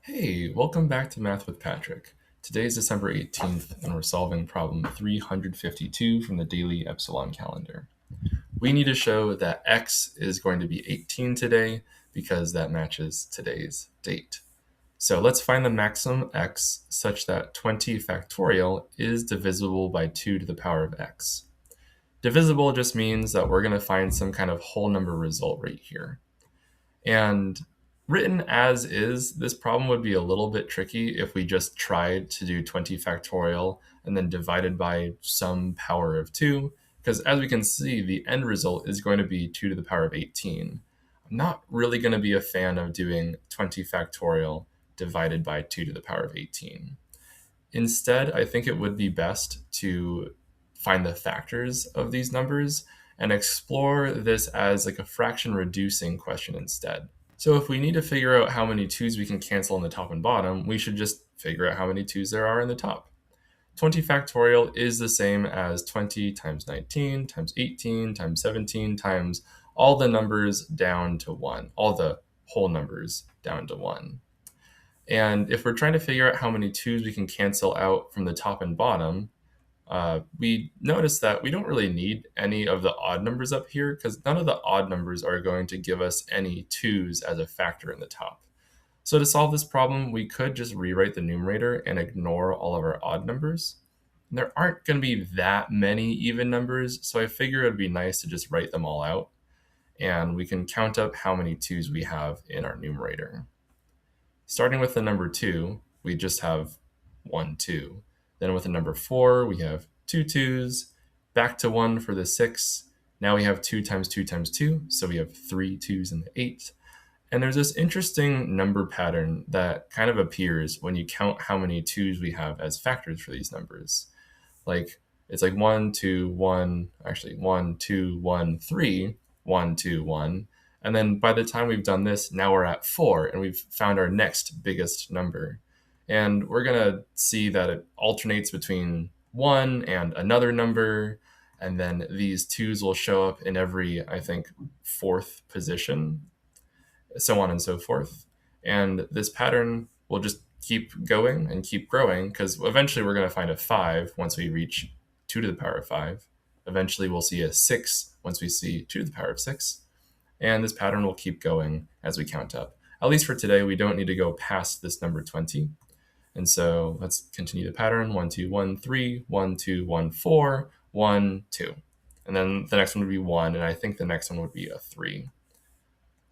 Hey, welcome back to Math with Patrick. Today is December 18th, and we're solving problem 352 from the Daily Epsilon calendar. We need to show that x is going to be 18 today because that matches today's date. So let's find the maximum x such that 20 factorial is divisible by 2 to the power of x. Divisible just means that we're going to find some kind of whole number result right here. And written as is, this problem would be a little bit tricky if we just tried to do 20 factorial and then divided by some power of 2, because as we can see, the end result is going to be 2 to the power of 18. I'm not really going to be a fan of doing 20 factorial divided by 2 to the power of 18. Instead, I think it would be best to find the factors of these numbers and explore this as like a fraction reducing question instead. So if we need to figure out how many 2's we can cancel on the top and bottom, we should just figure out how many 2's there are in the top. 20 factorial is the same as 20 times 19 times 18 times 17 times all the numbers down to 1, all the whole numbers down to 1. And if we're trying to figure out how many 2's we can cancel out from the top and bottom, we notice that we don't really need any of the odd numbers up here because none of the odd numbers are going to give us any 2's as a factor in the top. So to solve this problem, we could just rewrite the numerator and ignore all of our odd numbers. And there aren't going to be that many even numbers, so I figure it would be nice to just write them all out. And we can count up how many 2's we have in our numerator. Starting with the number 2, we just have 1, 2. Then with the number 4, we have 2 2's, back to 1 for the 6. Now we have 2 times 2 times 2, so we have 3 2's in the 8. And there's this interesting number pattern that kind of appears when you count how many 2's we have as factors for these numbers. Like, it's like 1, 2, 1, actually 1, 2, 1, 3, 1, 2, 1. And then by the time we've done this, now we're at 4, and we've found our next biggest number. And we're going to see that it alternates between 1 and another number, and then these 2's will show up in every, I think, fourth position, so on and so forth. And this pattern will just keep going and keep growing, because eventually we're going to find a 5 once we reach 2 to the power of 5. Eventually we'll see a 6 once we see 2 to the power of 6. And this pattern will keep going as we count up. At least for today, we don't need to go past this number 20. And so let's continue the pattern. 1, 2, 1, 3, 1, 2, 1, 4, 1, 2. And then the next one would be 1, and I think the next one would be a 3.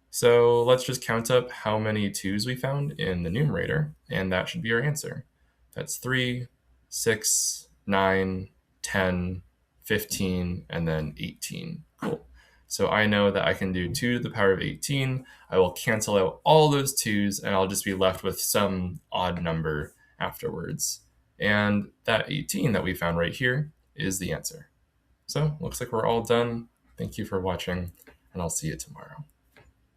So let's just count up how many 2's we found in the numerator, and that should be our answer. That's 3, 6, 9, 10, 15, and then 18. Cool. So I know that I can do 2 to the power of 18. I will cancel out all those 2's, and I'll just be left with some odd number afterwards. And that 18 that we found right here is the answer. So looks like we're all done. Thank you for watching, and I'll see you tomorrow.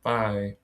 Bye.